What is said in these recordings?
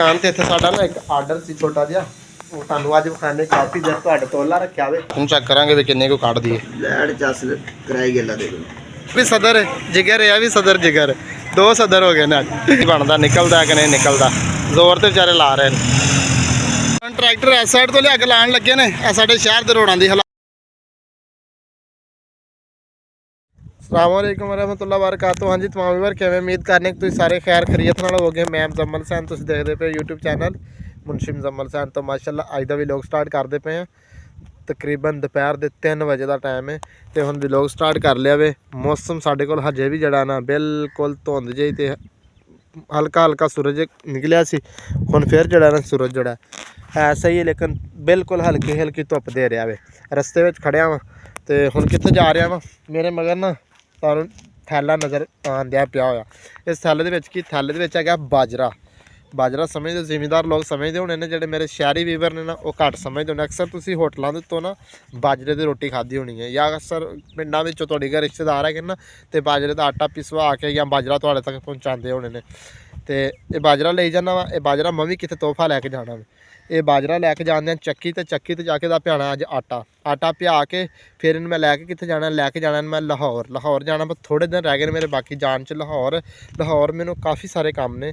ਦੁਕਾਨ ਤੇ ਇੱਥੇ ਸਾਡਾ ਨਾ ਇੱਕ ਆਰਡਰ ਸੀ ਛੋਟਾ ਜਿਹਾ, ਉਹ ਤੁਹਾਨੂੰ ਅੱਜ ਵਿਖਾਣੇ ਕਾਫੀ ਜਰ ਤੁਹਾਡੇ ਤੋਲਾ ਰੱਖਿਆ ਵੇ। ਹੁਣ ਚੈੱਕ ਕਰਾਂਗੇ ਵੀ ਕਿੰਨੇ ਕੋ ਕੱਢ ਦਈਏ। ਲੈੜ ਚੱਸ ਕਰਾਈ ਗੱਲਾਂ ਦੇ ਵੀ ਸਦਰ ਜਿਗਰ ਆ ਵੀ ਸਦਰ ਜਿਗਰ ਦੋ ਸਦਰ ਹੋ ਗਏ ਨੇ ਅੱਜ। ਬਣਦਾ ਨਿਕਲਦਾ ਕਿ ਨਹੀਂ ਨਿਕਲਦਾ, ਜ਼ੋਰ ਤੇ ਵਿਚਾਰੇ ਲਾ ਰਹੇ ਨੇ। ਟਰੈਕਟਰ ਇਸ ਸਾਈਡ ਤੋਂ ਲਿਆ ਕੇ ਲਾਣ ਲੱਗੇ ਨੇ, ਇਹ ਸਾਡੇ ਸ਼ਹਿਰ ਦੇ ਰੋਡਾਂ ਦੀ ਹਾਲਾਤ। अस्सलामुअलैकुम वरहमतुल्लाहि वबरकातुहू। हाँ जी तमाम व्यूअर किवें, उम्मीद करने कि तुसीं सारे खैर खैरियत नाल होवोगे। मैं मुजम्मल हुसैन, तुसीं देखदे पे यूट्यूब चैनल मुंशी मुजम्मल हुसैन। तो माशाअल्लाह अज दा व्लॉग स्टार्ट करते पे हैं। तकरीबन दोपहर के 3 बजे का टाइम है तो हुण व्लॉग स्टार्ट कर लिया वे। मौसम साडे कोल हजे भी जड़ा ना बिल्कुल धुंध जी ते हल्का हल्का सूरज निकलिया सी। हुण फिर जड़ा ना सूरज जड़ा है सही है, लेकिन बिल्कुल हल्की हल्की धुप दे रहा वे। रस्ते में खड़िया वा तो हुण कित्थे जा रहा वा, मेरे मगर ना ਤੁਹਾਨੂੰ ਥੈਲਾ ਨਜ਼ਰ ਆਉਂਦਿਆ ਪਿਆ ਹੋਇਆ। ਇਸ ਥੈਲੇ ਦੇ ਵਿੱਚ ਕੀ, ਥੈਲੇ ਦੇ ਵਿੱਚ ਹੈਗਾ ਬਾਜਰਾ। ਬਾਜਰਾ ਸਮਝਦੇ ਜ਼ਿਮੀਂਦਾਰ ਲੋਕ ਸਮਝਦੇ ਹੋਣੇ ਨੇ, ਜਿਹੜੇ ਮੇਰੇ ਸ਼ਹਿਰੀ ਵੀਵਰ ਨੇ ਨਾ ਉਹ ਘੱਟ ਸਮਝਦੇ ਹੋਣੇ। ਅਕਸਰ ਤੁਸੀਂ ਹੋਟਲਾਂ ਦੇ ਉੱਤੋਂ ਨਾ ਬਾਜਰੇ ਦੀ ਰੋਟੀ ਖਾਧੀ ਹੋਣੀ ਹੈ, ਜਾਂ ਅਕਸਰ ਪਿੰਡਾਂ ਵਿੱਚੋਂ ਤੁਹਾਡੇ ਘਰ ਰਿਸ਼ਤੇਦਾਰ ਹੈਗੇ ਨਾ ਤੇ ਬਾਜਰੇ ਦਾ ਆਟਾ ਪਿਸਵਾ ਕੇ ਜਾਂ ਬਾਜਰਾ ਤੁਹਾਡੇ ਤੱਕ ਪਹੁੰਚਾਉਂਦੇ ਹੋਣੇ ਨੇ। ਤੇ ਇਹ ਬਾਜਰਾ ਲਈ ਜਾਣਾ ਵਾ। ਇਹ ਬਾਜਰਾ ਮੈਂ ਵੀ ਕਿਤੇ ਤੋਹਫਾ ਲੈ ਕੇ ਜਾਣਾ ਵਾ। ਇਹ ਬਾਜਰਾ ਲੈ ਕੇ ਜਾਂਦੇ ਚੱਕੀ ਤੇ ਜਾ ਕੇ ਦਾ ਪਿਆਣਾ ਅੱਜ ਆਟਾ ਪਿਆ ਕੇ ਫਿਰ ਇਹਨੂੰ ਮੈਂ ਲੈ ਕੇ ਕਿੱਥੇ ਜਾਣਾ, ਲੈ ਕੇ ਜਾਣਾ ਮੈਂ ਲਾਹੌਰ ਜਾਣਾ। ਬਸ ਥੋੜੇ ਦਿਨ ਰਹਿ ਗਏ ਨੇ ਮੇਰੇ ਬਾਕੀ ਜਾਣ 'ਚ। ਲਾਹੌਰ ਮੈਨੂੰ ਕਾਫੀ ਸਾਰੇ ਕੰਮ ਨੇ।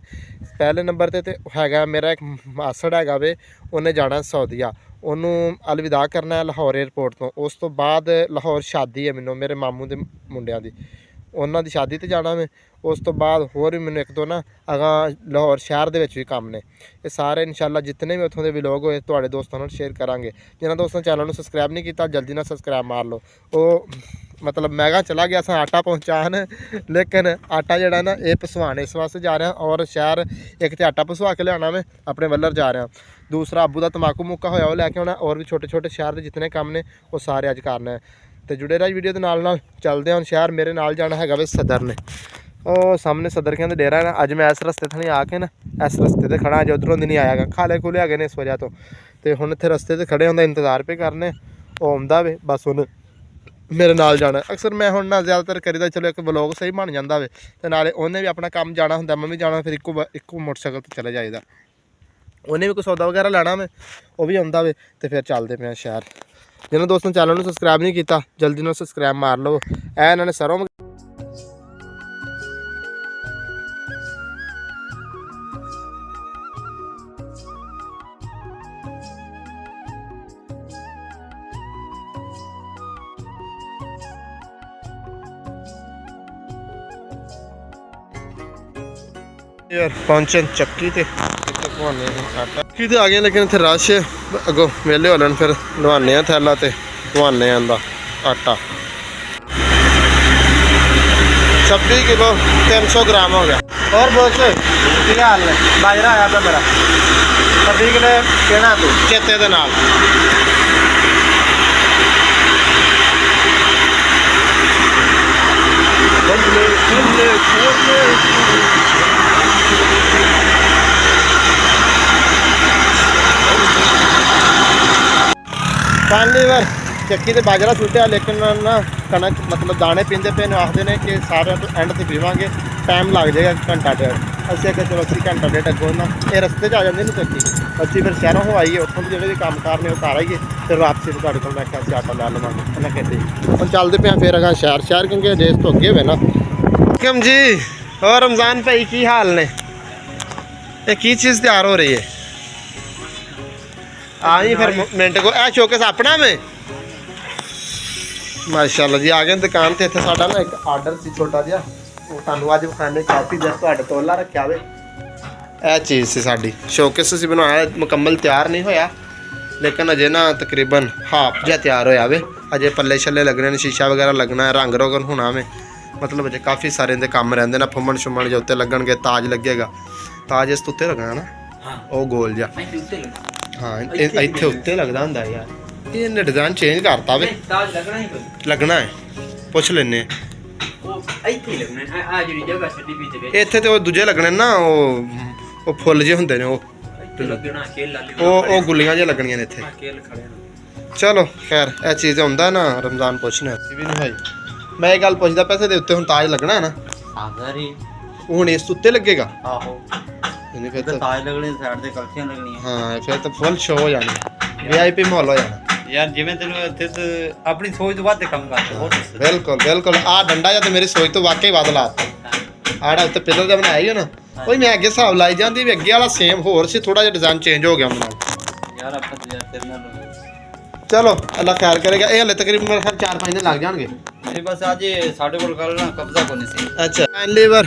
ਪਹਿਲੇ ਨੰਬਰ ਤੇ ਹੈਗਾ ਮੇਰਾ ਇੱਕ ਮਾਸੜ ਹੈਗਾ ਵੇ, ਉਹਨੇ ਜਾਣਾ ਸਊਦੀਆ, ਉਹਨੂੰ ਅਲਵਿਦਾ ਕਰਨਾ ਲਾਹੌਰ ਏਅਰਪੋਰਟ ਤੋਂ। ਉਸ ਤੋਂ ਬਾਅਦ ਲਾਹੌਰ ਸ਼ਾਦੀ ਹੈ ਮੈਨੂੰ, ਮੇਰੇ ਮਾਮੂ ਦੇ ਮੁੰਡਿਆਂ ਦੀ, ਉਹਨਾਂ ਦੀ ਸ਼ਾਦੀ ਤੇ ਜਾਣਾ ਮੈਂ। ਉਸ ਤੋਂ ਬਾਅਦ ਹੋਰ ਵੀ ਮੈਨੂੰ ਇੱਕ ਦੋ ਨਾ ਅਗਾਂ ਲਾਹੌਰ ਸ਼ਹਿਰ ਦੇ ਵਿੱਚ ਵੀ ਕੰਮ ਨੇ। ਇਹ ਸਾਰੇ ਇਨਸ਼ਾਅੱਲਾ ਜਿੰਨੇ ਵੀ ਉੱਥੋਂ ਦੇ ਵਲੋਗ ਹੋਏ ਤੁਹਾਡੇ ਦੋਸਤਾਂ ਨਾਲ ਸ਼ੇਅਰ ਕਰਾਂਗੇ। ਜਿਨ੍ਹਾਂ ਦੋਸਤਾਂ ਚੈਨਲ ਨੂੰ ਸਬਸਕ੍ਰਾਈਬ ਨਹੀਂ ਕੀਤਾ ਜਲਦੀ ਨਾਲ ਸਬਸਕ੍ਰਾਈਬ ਮਾਰ ਲਓ। ਉਹ मतलब मैं चला गया सा आटा पहुँचान, लेकिन आटा जड़ा ना ये पसवान इस वास्ते जा रहा और शहर एक तो आटा पसवा के लिया मैं अपने वल्लर जा रहा, दूसरा अबू का तम्बाकू मुक्का होया वो लैके आना, और भी छोटे छोटे शहर के जितने काम ने वो सारे अज करना है। तो जुड़े रहा वीडियो के नाल चलते हैं। शहर मेरे नाल जाना है वे सदर ने, ਉਹ ਸਾਹਮਣੇ ਸਦਰ ਕਹਿੰਦੇ ਡੇਰਾ ਨਾ। ਅੱਜ ਮੈਂ ਇਸ ਰਸਤੇ ਥਾਣੀ ਆ ਕੇ ਨਾ ਇਸ ਰਸਤੇ ਤੇ ਖੜਾ, ਅੱਜ ਉਧਰੋਂ ਦੀ ਨਹੀਂ ਆਇਆਗਾ, ਖਾਲੇ ਖੁਲੇ ਹੈਗੇ ਨੇ ਇਸ ਵਜ੍ਹਾ ਤੋਂ। ਤੇ ਹੁਣ ਇੱਥੇ ਰਸਤੇ ਤੇ ਖੜੇ ਹੁੰਦਾ ਇੰਤਜ਼ਾਰ ਪੇ ਕਰਨੇ, ਉਹ ਆਉਂਦਾ ਵੇ ਬਸ ਹੁਣ ਮੇਰੇ ਨਾਲ ਜਾਣਾ। ਅਕਸਰ ਮੈਂ ਹੁਣ ਨਾ ਜ਼ਿਆਦਾਤਰ ਕਰੀਦਾ ਚਲੋ ਇੱਕ ਵਲੋਗ ਸਹੀ ਬਣ ਜਾਂਦਾ ਵੇ, ਤੇ ਨਾਲੇ ਉਹਨੇ ਵੀ ਆਪਣਾ ਕੰਮ ਜਾਣਾ ਹੁੰਦਾ, ਮੈਂ ਵੀ ਜਾਣਾ, ਫਿਰ ਇੱਕੋ ਮੋਟਰਸਾਈਕਲ ਤੇ ਚਲੇ ਜਾਈਦਾ। ਉਹਨੇ ਵੀ ਕੋਈ ਸੌਦਾ ਵਗੈਰਾ ਲੈਣਾ ਵੇ, ਉਹ ਵੀ ਆਉਂਦਾ ਵੇ, ਤੇ ਫਿਰ ਚੱਲਦੇ ਪਏ ਸ਼ਹਿਰ। ਜਿਹਨਾਂ ਦੋਸਤਾਂ ਚੈਨਲ ਨੂੰ ਸਬਸਕ੍ਰਾਈਬ ਨਹੀਂ ਕੀਤਾ ਜਲਦੀ ਨਾਲ ਸਬਸਕ੍ਰਾਈਬ ਮਾਰ ਲਓ। ਇਹ ਇਹਨਾਂ ਨੇ ਸਰੋਂ यार पहुंचे चक्की ते चक्की ते आ गए, लेकिन इतने रश अगों वेले हो लैन, फिर लवाने थैला ते लवाने आंदा आटा। 26 किलो 300 ग्राम हो गया। और बस की हाल है, बाजरा आया था मेरा 26 किलो कहना तू चेते दे नाल। पहली बार चक्की से बाजरा सुटिया, लेकिन ना कणक मतलब दाने पींदे पे आखते हैं कि सारे तो एंड से पीवांगे टाइम लग जाएगा घंटा डेढ़। असं कि चलो 80 घंटा डेढ़ अगों ना ये रस्ते आ जाती ना चक्की, अच्छी फिर शहरों हो आईए, उतों के जो भी काम कार ने घर आईए, फिर वापसी तो मैं क्या आटा लै लवेंगे इन्हें कहते। हम चलते पे फिर अगर शहर क्योंकि देश तो अगे हुए ना। कम जी और रमज़ान भाई की हाल ने, ये की चीज़ तैयार हो रही है? आई फिर मिनट को ए शोकेस अपना में माशाल्लाह जी आ गए दुकान ते। इत्थे साडा ना एक आर्डर सी छोटा जिहा, वो तुहानूं अज विखाने काफ़ी जर तुहाडे तोला रखिया वे। यह चीज़ सी साडी शोकेस असीं बनाया, मुकम्मल तैयार नहीं होया, लेकिन अजे ना तकरीबन हाफ जिहा तैयार होया वे। अजे पल्ले छल्ले लगने ने, शीशा वगैरह लगना है, रंग रोगन होना वे, मतलब अजे काफ़ी सारे इहदे काम रहिंदे ना। फुम्मण शुम्मण जो उत्ते लगणगे, ताज लगेगा, ताज इस उत्ते लगना ना वो गोल जिहा। हाँ इत्थे उत्ते लगदा हुंदा यार, इन्हें डिजाइन चेंज करता वे। लगना है पुछ लेने इत्थे ते दूजे लगने ना, वो फुल जे हुंदे ने, वो गुल्लियां जे लगनियां ने इत्थे। चलो खैर यह चीज़ हुंदा ना रमजान पुछने भी नहीं भाई। मैं ये गल पुछदा पैसे दे उत्ते हुण ताज लगना है ना, हुण इस उत्ते लगेगा। नहीं फिर तो ताज लगने साइड ते कलसियां लगनियां। हाँ फिर तो फुल शो हो जानी, वीआईपी माहौल हो जाना। यार जिवें तेनू इत्थे ते अपनी सोच तो वध काम करते बहुत बिल्कुल बिल्कुल। आ डंडा या तो मेरी सोच तो वाकई वध लाता। आड़ा उत्ते पिलर का बनाया ही हो ना, कोई मैं अगे हिसाब लाई जाती भी अगे वाला सेम होर सी, थोड़ा जिहा डिजाइन चेंज हो गया उन्होंने। यार अपन तो यार तेरे नाल चलो अल्लाह खैर करेगा। ये हले तकरीबन मेरे ख्याल 4-5 दिन लग जाएंगे। नहीं बस आज साडे कोल कल ना कब्जा कोनी सी। अच्छा लीवर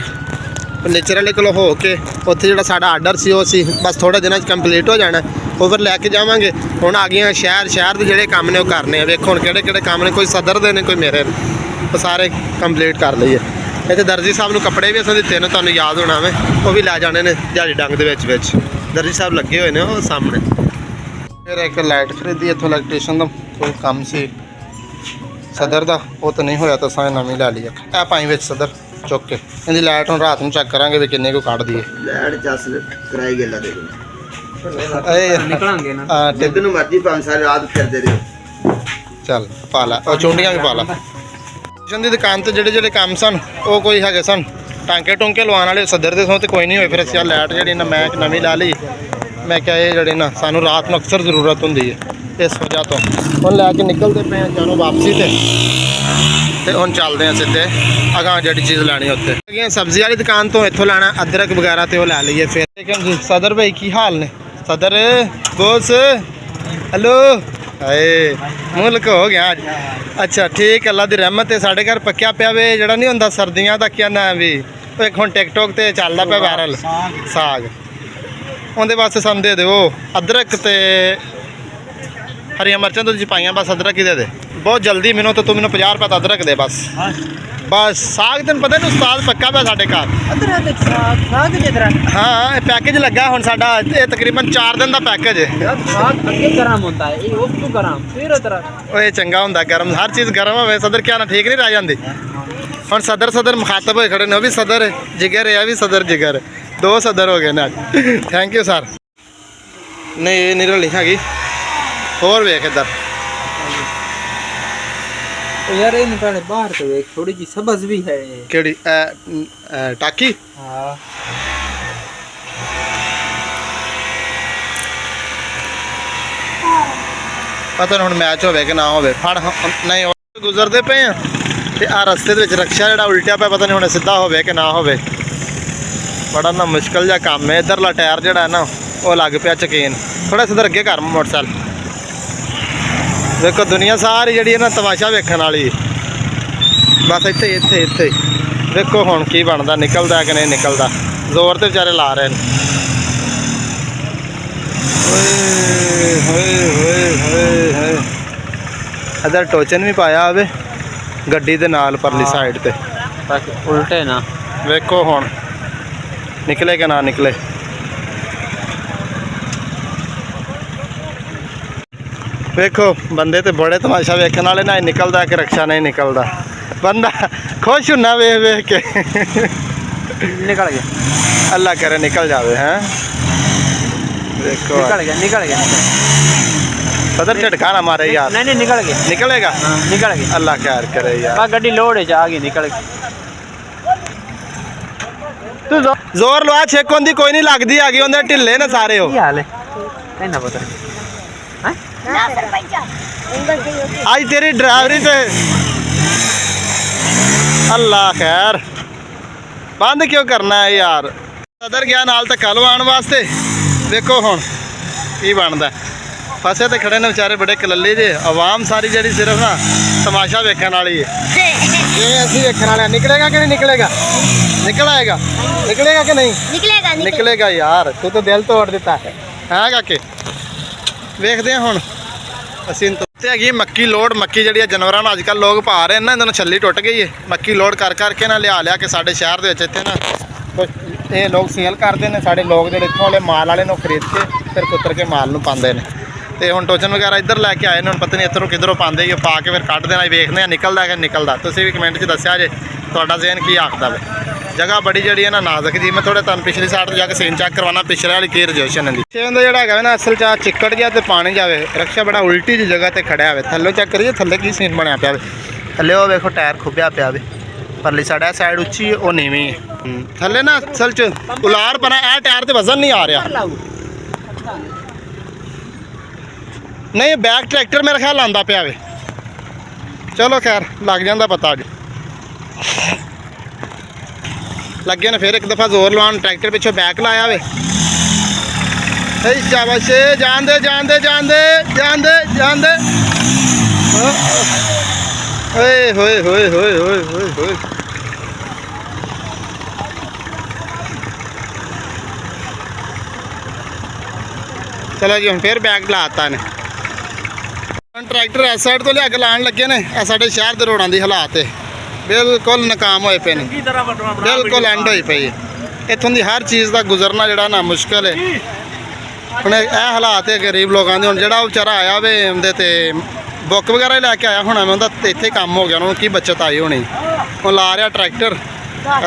फर्नीचर वाले को हो के उत्थे जिहड़ा साडा आर्डर सी वो सी बस थोड़े दिनों कंप्लीट हो जाना, वो फिर लैके जावांगे। हुण आ गए शहर दे जिहड़े काम ने वो करने आ। वेखो हुण किहड़े काम ने, कोई सदर दे ने कोई मेरे ने, वो सारे कंप्लीट कर लईए। इत्थे दर्जी साहब नूं कपड़े भी असां दित्ते ने, तुहानूं याद होना वे, वो भी लै जाने ने दिहाड़ी डंग दे विच दर्जी साहब लगे हुए ने वो सामने। फिर एक लाइट खरीदी इत्थों इलैक्ट्रीशियन दा कोई काम सी सदर दा, वो तो नहीं होया तो असां नवीं लै ली। ए पाई विच सदर चुक के इहदी लाइट हुण रात नूं चैक करांगे भी किन्ने को कढ दईए। ਲੈਟ ਜਸ ਕਰਾਈ गेला देखो निकलांगे ना जिद्द ਨੂੰ ਮਰਜੀ ਭਾਵੇਂ ਸਾਰੀ ਰਾਤ ਫਿਰਦੇ ਰਹੋ। ਚੱਲ ਪਾ ਲਾ ਉਹ ਚੁੰਡੀਆਂ ਵੀ ਪਾ ਲਾ। ਦੀ ਦੁਕਾਨ ਤੇ ਜਿਹੜੇ ਕੰਮ ਸਨ ਉਹ ਕੋਈ ਹੈਗੇ ਸਨ ਟਾਂਕੇ ਟੁੰਕੇ ਲਵਾਉਣ ਵਾਲੇ ਸਦਰ ਦੇ ਸੋਂ ਤੇ ਕੋਈ ਨਹੀਂ ਹੋਏ। ਫਿਰ ਅਸੀਂ ਆ ਲਾਈਟ ਜਿਹੜੀ ਨਾ ਮੈਂ ਨਵੀਂ ਲਾ ਲਈ। ਮੈਂ ਕਿਹਾ ਇਹ ਜਿਹੜੇ ਨਾ ਸਾਨੂੰ ਰਾਤ ਨੂੰ ਅਕਸਰ ਜ਼ਰੂਰਤ ਹੁੰਦੀ ਹੈ, ਇਸ ਵਜ੍ਹਾ ਤੋਂ ਹੁਣ ਲੈ ਕੇ ਨਿਕਲਦੇ ਪਏ ਜਾਨੋ ਵਾਪਸੀ ਤੇ ਹੁਣ ਚੱਲਦੇ ਆ ਸਿੱਧੇ ਅਗਾਂ ਜਿਹੜੀ ਚੀਜ਼ ਲੈਣੀ ਉੱਥੇ ਹੈਗੀ। ਸਬਜ਼ੀ ਵਾਲੀ ਦੁਕਾਨ ਤੋਂ ਇੱਥੋਂ ਲੈਣਾ ਅਦਰਕ ਵਗੈਰਾ ਤੇ ਉਹ ਲੈ ਲਈਏ। ਫਿਰ ਲੇਕਿਨ ਜੀ ਸਦਰ ਭਾਈ ਕੀ ਹਾਲ ਨੇ? ਸਦਰ ਬੋਸ ਹੈਲੋ ਹਾਏ ਮੁਲਕ ਹੋ ਗਿਆ ਅੱਜ। ਅੱਛਾ ਠੀਕ, ਅੱਲਾ ਦੀ ਰਹਿਮਤ ਹੈ। ਸਾਡੇ ਘਰ ਪੱਕਿਆ ਪਿਆ ਵੇ ਜਿਹੜਾ ਨਹੀਂ ਹੁੰਦਾ ਸਰਦੀਆਂ ਦਾ ਕੀ ਨਾਮ ਵੀ ਉਹ ਇੱਕ ਹੁਣ ਟਿਕਟੋਕ ਤੇ ਚੱਲਦਾ ਪਿਆ ਵਾਇਰਲ ਸਾਗ, ਉਹਦੇ ਵਾਸਤੇ ਸਾਨੂੰ ਦੇ ਦਿਓ ਅਦਰਕ ਤੇ ਹਰੀਆਂ ਮਿਰਚਾਂ ਤੋਂ ਪਾਈਆਂ, ਬਸ ਅਦਰਕ ਹੀ ਦੇ ਦੇ ਬਹੁਤ ਜਲਦੀ। ਮੈਨੂੰ ਤਾਂ ਤੂੰ ਮੈਨੂੰ 50 ਰੁਪਏ ਦਾ ਅਦਰਕ ਦੇ ਬਸ। ਬਸ ਸਾਗ ਤੈਨੂੰ ਪਤਾ ਨਹੀਂ ਉਸਤਾਦ ਪੱਕਾ ਪਿਆ ਸਾਡੇ ਘਰ। ਹਾਂ ਇਹ ਪੈਕੇਜ ਲੱਗਾ ਹੁਣ ਸਾਡਾ, ਇਹ ਤਕਰੀਬਨ 4 ਦਿਨ ਦਾ ਪੈਕੇਜ ਹੈ। ਓਏ ਚੰਗਾ ਹੁੰਦਾ ਗਰਮ, ਹਰ ਚੀਜ਼ ਗਰਮ ਹੋਵੇ। ਸਦਰ ਕਿਆ ਨਾ ਠੀਕ ਨਹੀਂ ਰਹਿ ਜਾਂਦੀ। ਹੁਣ ਸਦਰ ਮੁਖਾਤਬ ਹੋਏ ਖੜੇ ਨੇ, ਉਹ ਵੀ ਸਦਰ ਜਿਗਰ ਹੈ, ਇਹ ਵੀ ਸਦਰ ਜਿਗਰ, ਦੋ ਸਦਰ ਹੋ ਗਏ ਨੇ ਅੱਜ। Thank you sir. ਨਹੀਂ ਇਹ ਨਹੀਂ ਰਲੀ ਹੈਗੀ, ਹੋਰ ਵੇਖ ਇੱਧਰ यार ये निकाले बाहर तो एक थोड़ी जी सब्ज भी है। ਕਿਹੜੀ ਟਾਕੀ? हां ਪਤਾ ਨਹੀਂ ਹੁਣ ਮੈਚ ਹੋਵੇ ਕਿ ਨਾ ਹੋਵੇ। ਫੜ ਨਹੀਂ ਗੁਜ਼ਰਦੇ ਪਏ ਆ ਤੇ ਆ ਰਸਤੇ ਦੇ ਵਿੱਚ ਰਕਸ਼ਾ ਜਿਹੜਾ ਉਲਟਿਆ ਪਿਆ, ਪਤਾ ਨਹੀਂ ਹੁਣ ਸਿੱਧਾ ਹੋਵੇ ਕਿ ਨਾ ਹੋਵੇ। ਬੜਾ ਨਾ ਮੁਸ਼ਕਲ ਜਿਹਾ ਕੰਮ ਹੈ। ਇੱਧਰਲਾ ਟਾਇਰ ਜਿਹੜਾ ਹੈ ਨਾ ਉਹ ਲੱਗ ਪਿਆ ਚਕੇਨ, ਥੋੜਾ ਸਿੱਧਾ ਅੱਗੇ ਕਰ ਮੋਟਰਸਾਈਕਲ। ਦੇਖੋ ਦੁਨੀਆ ਸਾਰੀ ਜਿਹੜੀ ਹੈ ਨਾ ਤਮਾਸ਼ਾ ਵੇਖਣ ਵਾਲੀ, ਬਸ ਇੱਥੇ ਵੇਖੋ ਹੁਣ ਕੀ ਬਣਦਾ, ਨਿਕਲਦਾ ਕਿ ਨਹੀਂ ਨਿਕਲਦਾ। ਜ਼ੋਰ ਤੇ ਵਿਚਾਰੇ ਲਾ ਰਹੇ ਨੇ। ਹੋਏ ਇੱਧਰ ਟੋਚਨ ਵੀ ਪਾਇਆ ਹੋਵੇ ਗੱਡੀ ਦੇ ਨਾਲ ਪਰਲੀ ਸਾਈਡ ਤੇ, उल्टे ना ਵੇਖੋ ਹੁਣ ਨਿਕਲੇ ਕਿ ਨਾ ਨਿਕਲੇ। ਵੇਖੋ ਬੰਦੇ ਤੇ ਬੜੇ ਤਮਾਸ਼ਾ ਵੇਖਣ ਵਾਲੇ, ਨਾ ਨਿਕਲਦਾ ਕਿ ਰਕਸ਼ਾ ਨਹੀਂ ਨਿਕਲਦਾ। ਬੰਦਾ ਖੁਸ਼ ਹੁੰਨਾ ਵੇਖ ਕੇ। निकल गया ਅੱਲਾ ਕਰੇ ਨਿਕਲ ਜਾਵੇ। ਹੈ ਦੇਖੋ निकल गया सदर झटका ना मारे यार। नहीं निकल गया निकलेगा? हाँ निकल गया। अल्लाह खैर करे यार। बस गड्डी लोड है जा गई निकल गई। तू जोर लवा छेक होंदी कोई नहीं लगदी आ गई ओंदे ढिल्ले ने सारे हो। की हाल है कहना पता हैं आज तेरी ड्राइवरी से अल्लाह खैर बंद क्यों करना है यार। सदर गया नाल तक कल आने वास्ते, देखो हुण की बनदा। फसे तो खड़े ने बेचारे बड़े कलल्ले जे, आवाम सारी जड़ी सिर्फ ना तमाशा वेखण वाली है। ये असीं वेखण वाले निकलेगा कि नहीं निकलेगा? निकल आएगा? निकलेगा कि नहीं निकलेगा यार, तू तो दिल तोड़ दिता है काके। वेखदे हुण ਅਸੀਂ ਤੇ ਹੈਗੀ ਮੱਕੀ ਲੋਡ। ਮੱਕੀ ਜਿਹੜੀ ਜਾਨਵਰਾਂ ਨੂੰ ਅੱਜ ਕੱਲ੍ਹ ਲੋਕ ਪਾ ਰਹੇ ਨੇ ਨਾ, ਇਹਨਾਂ ਨੂੰ ਛੱਲੀ ਟੁੱਟ ਗਈ ਹੈ। ਮੱਕੀ ਲੋਡ ਕਰ ਕਰਕੇ ਨਾ ਲਿਆ ਕੇ ਸਾਡੇ ਸ਼ਹਿਰ ਦੇ ਵਿੱਚ ਇੱਥੇ ਨਾ ਕੁਛ ਇਹ ਲੋਕ ਸੇਲ ਕਰਦੇ ਨੇ। ਸਾਡੇ ਲੋਕ ਜਿਹੜੇ ਇੱਥੋਂ ਵਾਲੇ ਮਾਲ ਵਾਲੇ ਨੂੰ ਖਰੀਦ ਕੇ ਫਿਰ ਕੁੱਤਰ ਕੇ ਮਾਲ ਨੂੰ ਪਾਉਂਦੇ ਨੇ। ਤੇ ਹੁਣ ਟੋਚਨ ਵਗੈਰਾ ਇੱਧਰ ਲੈ ਕੇ ਆਏ ਨੇ, ਹੁਣ ਪਤਾ ਨਹੀਂ ਇੱਧਰੋਂ ਕਿੱਧਰੋਂ ਪਾਉਂਦੇ ਹੀ, ਪਾ ਕੇ ਫਿਰ ਕੱਢ ਦੇਣਾ। ਵੇਖਦੇ ਆ ਨਿਕਲਦਾ ਕਿ ਨਿਕਲਦਾ। ਤੁਸੀਂ ਵੀ ਕਮੈਂਟ 'ਚ ਦੱਸਿਆ ਜੇ ਤੁਹਾਡਾ ਜ਼ਹਿਨ ਕੀ ਆਖਦਾ ਵੇ। ਜਗ੍ਹਾ ਬੜੀ ਜਿਹੜੀ ਹੈ ਨਾ ਨਾਜ਼ੁਕ ਜੀ। ਮੈਂ ਥੋੜਾ ਤੁਹਾਨੂੰ ਪਿਛਲੀ ਸਾਈਡ ਤੋਂ ਜਾ ਕੇ ਸੀਨ ਚੈੱਕ ਕਰਵਾਉਣਾ, ਪਿਛਲੇ ਵਾਲੀ ਕੀ ਰਜੋਸ਼ਨ ਹੁੰਦੀ। ਪਿੱਛੇ ਹੁੰਦਾ ਜਿਹੜਾ ਹੈਗਾ ਨਾ ਅਸਲ 'ਚ ਚਿੱਕੜ ਗਿਆ ਤੇ ਪਾਣੀ ਜਾਵੇ। ਰਕਸ਼ਾ ਬੜਾ ਉਲਟੀ ਜਿਹੀ ਜਗ੍ਹਾ ਤੇ ਖੜਿਆ ਹੋਵੇ। ਥੱਲੇ ਚੈੱਕ ਕਰੀਏ ਥੱਲੇ ਕੀ ਸੀਨ ਬਣਿਆ ਪਿਆ ਵੇ। ਥੱਲੇ ਉਹ ਵੇਖੋ ਟਾਇਰ ਖੁੱਬਿਆ ਪਿਆ ਵੇ। परली साइड है साइड उच्ची है वो नीवी है थले ना असल च उलार पना ए टायर ते वजन नहीं आ रहा नहीं बैक ट्रैक्टर मेरा ख्याल आंदा पिया वे चलो खैर लग जाता पता अज लगे ने फिर एक दफ़ा जोर लवान ट्रैक्टर पिछों बैक लाया वे शाबाश जान दे जान दे जान दे जान दे जान दे होए होए होए होए होए होए होए चलो जी हम फिर बैग लाता ने ट्रैक्टर इस साइड तो लिया के लान लगे ने साडे शहर के रोडों की हालात है बिल्कुल नाकाम होए पे ने बिल्कुल एंड होई पई है इत्थों की हर चीज़ का गुजरना जड़ा ना मुश्किल है ਹੁਣ ਇਹ ਹਾਲਾਤ ਹੈ ਗਰੀਬ ਲੋਕਾਂ ਦੇ ਹੁਣ ਜਿਹੜਾ ਉਹ ਵਿਚਾਰਾ ਆਇਆ ਵੇ ਉਹਦੇ ਤੇ ਬੁੱਕ ਵਗੈਰਾ ਲੈ ਕੇ ਆਇਆ ਹੋਣਾ ਮੈਂ ਉਹਦਾ ਇੱਥੇ ਕੰਮ ਹੋ ਗਿਆ ਉਹਨੂੰ ਕੀ ਬੱਚਤ ਆਈ ਹੋਣੀ ਹੁਣ ਲਾ ਰਿਹਾ ਟਰੈਕਟਰ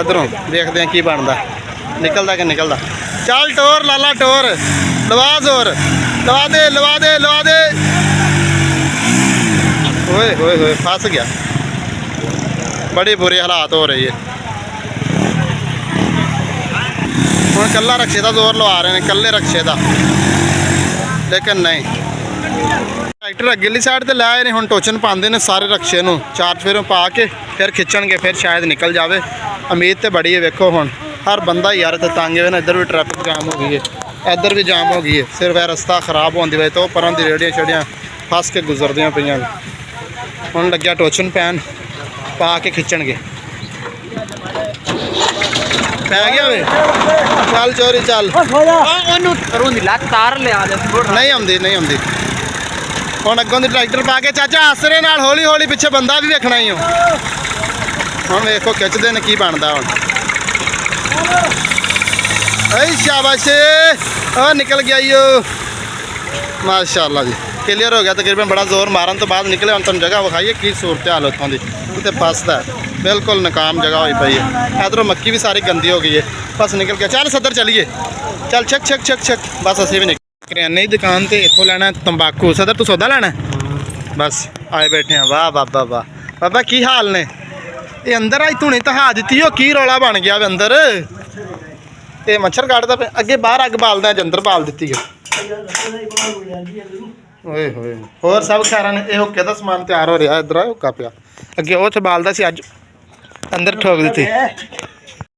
ਇਧਰੋਂ ਦੇਖਦੇ ਆ ਕੀ ਬਣਦਾ ਨਿਕਲਦਾ ਕਿ ਨਿਕਲਦਾ ਚੱਲ ਟੋਰ ਲਾਲਾ ਟੋਰ ਲਵਾ ਜ਼ੋਰ ਲਵਾ ਦੇ ਲਵਾ ਦੇ ਲਵਾ ਦੇ ਓਏ ਹੋਏ ਹੋਏ ਫਸ ਗਿਆ ਬੜੇ ਬੁਰੇ ਹਾਲਾਤ ਹੋ ਰਹੇ ਹੈ ਹੁਣ ਕੱਲਾ ਰਕਸ਼ੇ ਦਾ ਜ਼ੋਰ ਲਵਾ ਰਹੇ ਨੇ ਕੱਲੇ ਰਕਸ਼ੇ ਦਾ लेकिन नहीं ट्रैक्टर अगली साइड से लाए ने हम टोचन पाते हैं सारे रक्शे में चार फेरों पा के फिर खिंचणगे फिर शायद निकल जाए उम्मीद तो बड़ी है वेखो हम हर बंदा यार तो तंग है ना इधर भी ट्रैफिक जाम हो गई है इधर भी जाम हो गई है सिर्फ यह रस्ता खराब होने की वजह तो पर दी रेहड़ियाँ शेड़ियाँ फस के गुजरदियाँ पे हम लग्या टोचन पैन पा के खिंचणगे पै गया वे चल चोरी चल नहीं आती नहीं आती हम अगों की ट्रैक्टर पा के चाचा आसरे नाल हौली हौली पिछे बंदा भी वेखना ही हम वेखो खिंचते हैं की बनता हम शाबाश निकल गया यो माशाअल्लाह जी क्लियर हो गया तकरीबन बड़ा जोर मारन तो बाद निकले हम तुम जगह विखाइए की सूरत हाल उतों की तो फसदा बिल्कुल नाकाम जगह हुई पई है इधरों मक्की भी सारी गंदी हो गई है बस निकल गया चल सदर चलिए चल छक छक छक छक बस असीं भी निकल करियाने की दुकान से इतों लेना तंबाकू सदर तू सौदा लेना बस आए बैठे हैं वाह बाबा वाह बाबा की हाल ने ये अंदर आई धूनी तहा दी हो की रौला बन गया वे अंदर ये मच्छर काटता पे अगे बाहर अग बालदा अंदर बाल दी है ओए होए होर सब खैर ने ये हुक्के का समान तैयार हो रहा इधर हुक्का पिया अगे वो बालदा सी अज अंदर ठोक दी